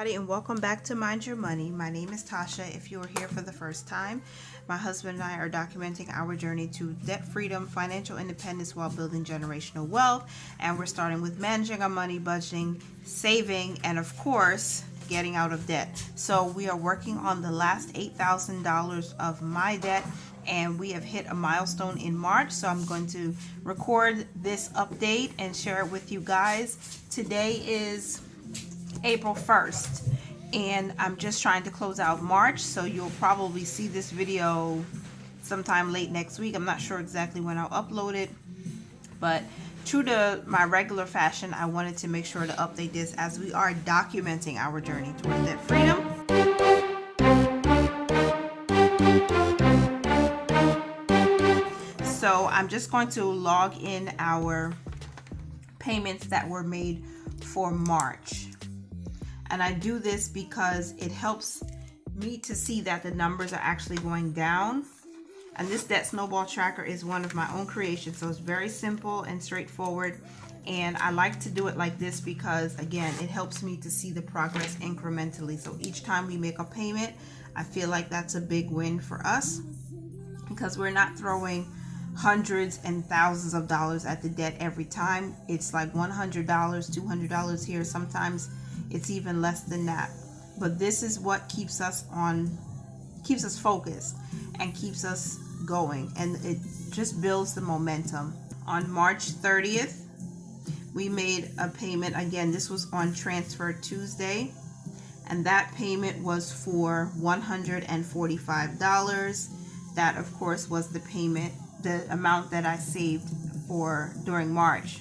And welcome back to Mind Your Money. My name is Tasha. If you are here for the first time, my husband and I are documenting our journey to debt freedom, financial independence while building generational wealth. And we're starting with managing our money, budgeting, saving, and of course, getting out of debt. So we are working on the last $8,000 of my debt, and we have hit a milestone in March. So I'm going to record this update and share it with you guys. Today is April 1st, and I'm just trying to close out March, so you'll probably see this video sometime late next week. I'm not sure exactly when I'll upload it, but true to my regular fashion, I wanted to make sure to update this as we are documenting our journey toward debt freedom. So I'm just going to log in our payments that were made for March. And I do this because it helps me to see that the numbers are actually going down. And this debt snowball tracker is one of my own creations, so it's very simple and straightforward. And I like to do it like this because, again, it helps me to see the progress incrementally. So each time we make a payment, I feel like that's a big win for us because we're not throwing hundreds and thousands of dollars at the debt every time. It's like $100, $200 here. Sometimes it's even less than that. But this is what keeps us focused and keeps us going, and it just builds the momentum. On March 30th, we made a payment. Again, this was on Transfer Tuesday, and that payment was for $145. That, of course, was the payment, the amount that I saved for during March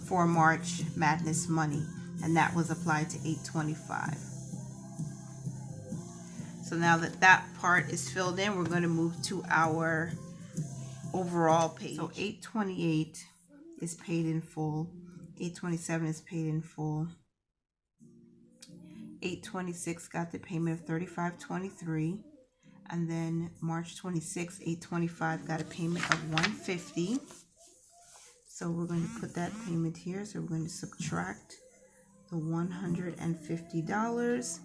for March Madness money, and that was applied to $825. So now that that part is filled in, we're going to move to our overall page. So $828 is paid in full, $827 is paid in full, $826 got the payment of $35.23, and then March 26th, $825 got a payment of $150. So we're going to put that payment here. So we're going to subtract the $150,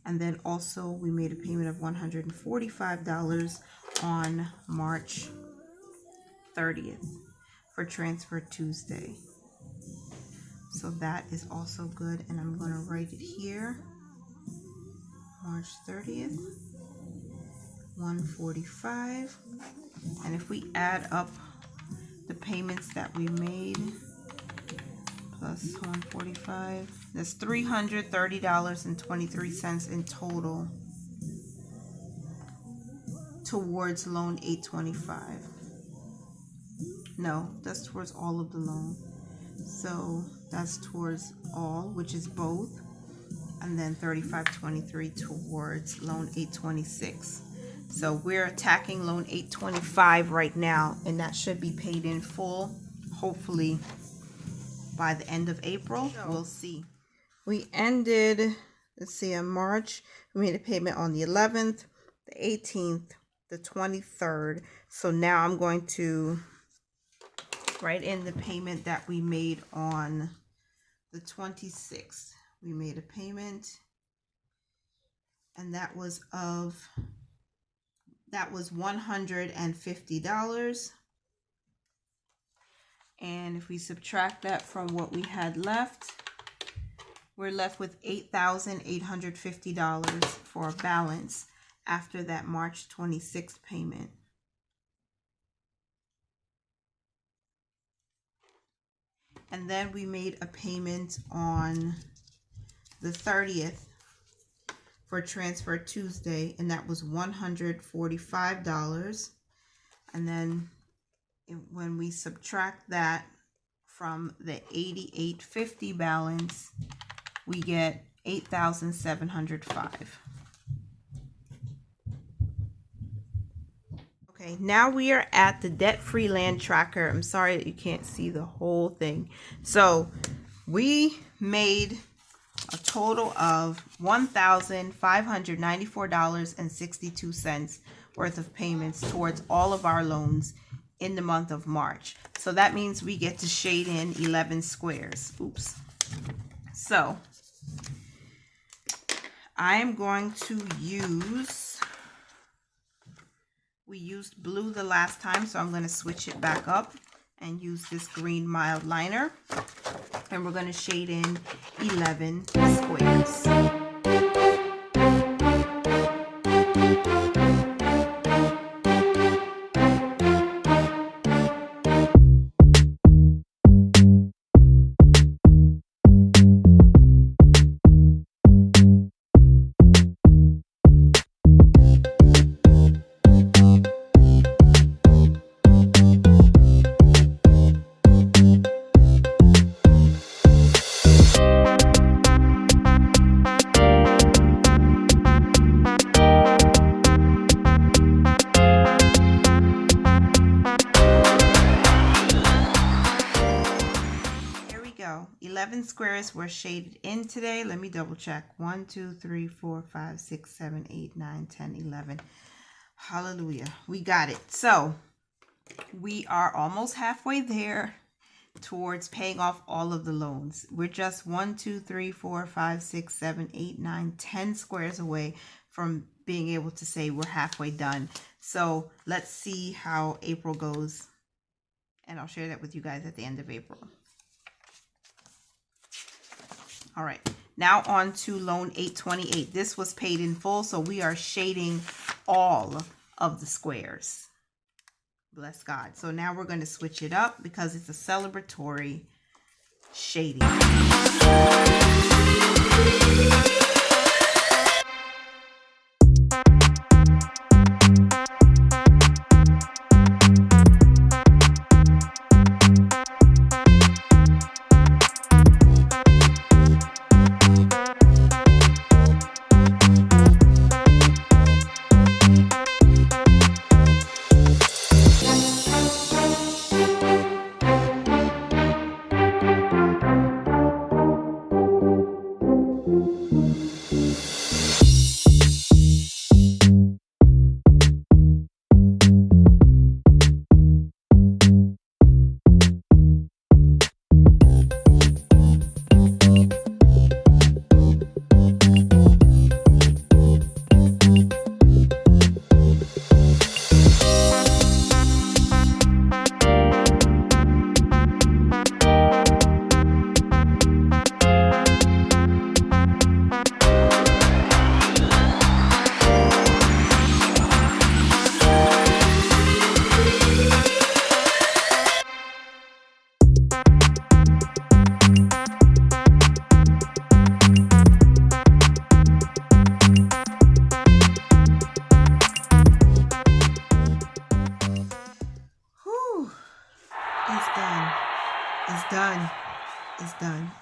and then also we made a payment of $145 on March 30th for Transfer Tuesday. So that is also good, and I'm going to write it here. March 30th, $145, and if we add up the payments that we made plus $145, that's $330.23 in total towards loan 825. No, that's towards all of the loan. So that's towards all, which is both, and then $35.23 towards loan 826. So we're attacking loan 825 right now, and that should be paid in full, hopefully by the end of April. We'll see. We ended, let's see, in March, we made a payment on the 11th, the 18th, the 23rd. So now I'm going to write in the payment that we made on the 26th. We made a payment, and that was $150. And if we subtract that from what we had left, we're left with $8,850 for a balance after that March 26th payment. And then we made a payment on the 30th for Transfer Tuesday, and that was $145. And then when we subtract that from the $88.50 balance, we get $8,705. Okay, now we are at the debt-free land tracker. I'm sorry that you can't see the whole thing. So we made a total of $1,594.62 worth of payments towards all of our loans in the month of March. So that means we get to shade in 11 squares. Oops. So I'm going to use, we used blue the last time, so I'm going to switch it back up and use this green mild liner. And we're going to shade in 11 squares. Here we go. 11 squares were shaded in today. Let me double check. 1, 2, 3, 4, 5, 6, 7, 8, 9, 10, 11. Hallelujah. We got it. So we are almost halfway there towards paying off all of the loans. We're just 1, 2, 3, 4, 5, 6, 7, 8, 9, 10 squares away from being able to say we're halfway done. So let's see how April goes. And I'll share that with you guys at the end of April. All right, now on to loan 828. This was paid in full, so we are shading all of the squares. Bless God. So now we're going to switch it up because it's a celebratory shading.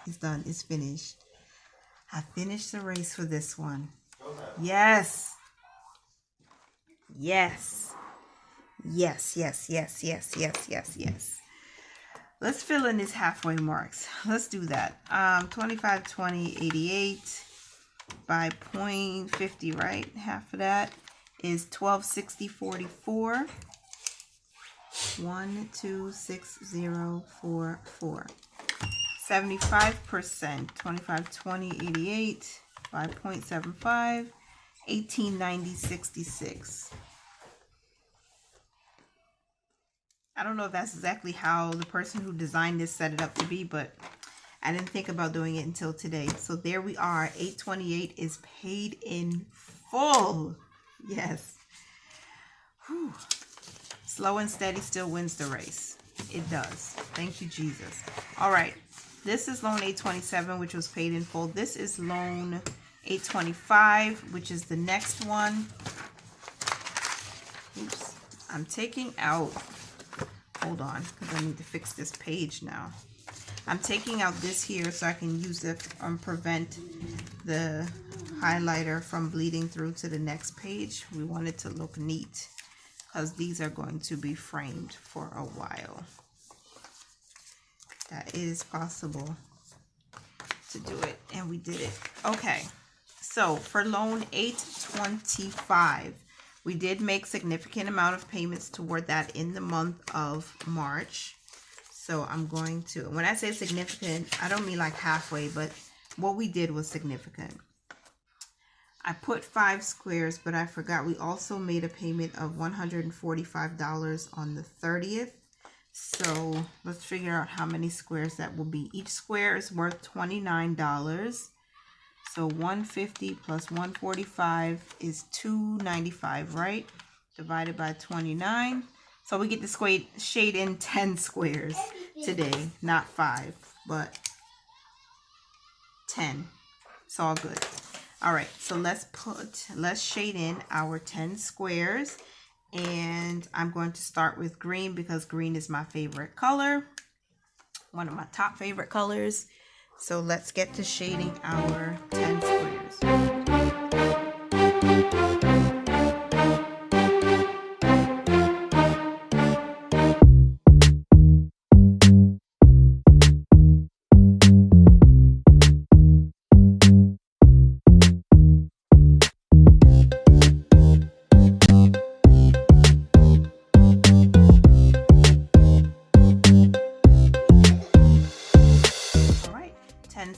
It's done. It's finished. I finished the race for this one. Yes. Yes. Yes, yes, yes, yes, yes, yes, yes. Let's fill in these halfway marks. Let's do that. 25, 20, 88 by 0.50, right? Half of that is 1260, 44. 1, 2, 6, 0, 4, 4. 75%, 25, 20, 88 by 0.75, 1890, 66. I don't know if that's exactly how the person who designed this set it up to be, but I didn't think about doing it until today. So there we are. 828 is paid in full. Yes. Whew. Slow and steady still wins the race. It does. Thank you, Jesus. All right. This is loan 827, which was paid in full. This is loan 825, which is the next one. Oops. I'm taking out, hold on, because I need to fix this page now. I'm taking out this here so I can use it prevent the highlighter from bleeding through to the next page. We want it to look neat because these are going to be framed for a while. That is possible to do it, and we did it. Okay, so for loan 825, we did make significant amount of payments toward that in the month of March. So I'm going to, when I say significant, I don't mean like halfway, but what we did was significant. I put 5 squares, but I forgot we also made a payment of $145 on the 30th. So let's figure out how many squares that will be. Each square is worth $29. So 150 plus 145 is 295, right? Divided by 29. So we get to shade in 10 squares today, not 5, but 10. It's all good. All right, so let's shade in our 10 squares, and I'm going to start with green because green is my favorite color, one of my top favorite colors. So let's get to shading our 10 squares.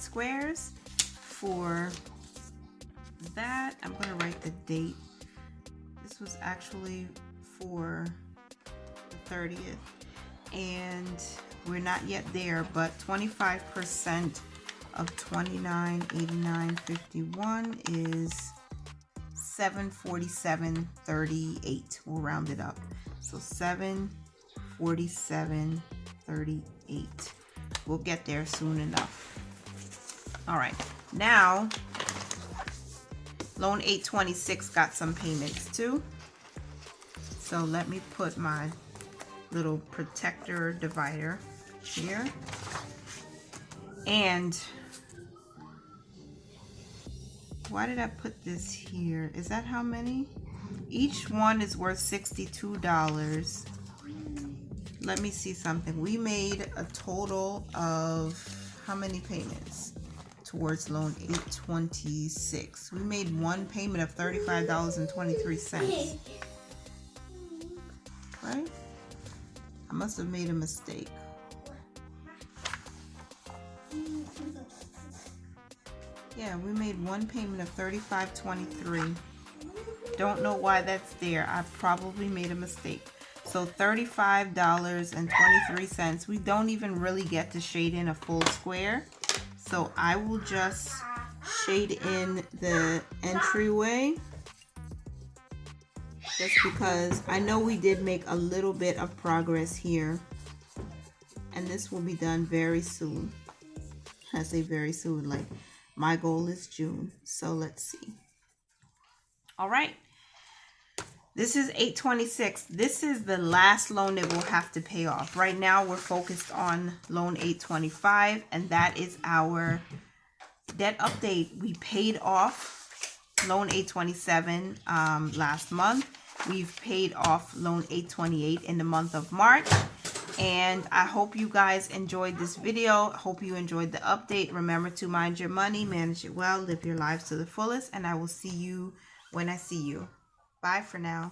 Squares. For that, I'm going to write the date. This was actually for the 30th, and we're not yet there, but 25% of 29.89.51 is 747.38. We'll round it up. So 747.38. We'll get there soon enough. All right, now loan 826 got some payments too. So let me put my little protector divider here. And why did I put this here? Is that how many? Each one is worth $62. Let me see something. We made a total of how many payments towards loan 826? We made one payment of $35.23. Right? I must have made a mistake. Yeah, we made one payment of $35.23. Don't know why that's there. I probably made a mistake. So $35.23. We don't even really get to shade in a full square. So I will just shade in the entryway, just because I know we did make a little bit of progress here, and this will be done very soon. I say very soon, like my goal is June. So let's see. All right. This is 826. This is the last loan that we'll have to pay off. Right now, we're focused on loan 825, and that is our debt update. We paid off loan 827 last month. We've paid off loan 828 in the month of March. And I hope you guys enjoyed this video. Hope you enjoyed the update. Remember to mind your money, manage it well, live your lives to the fullest, and I will see you when I see you. Bye for now.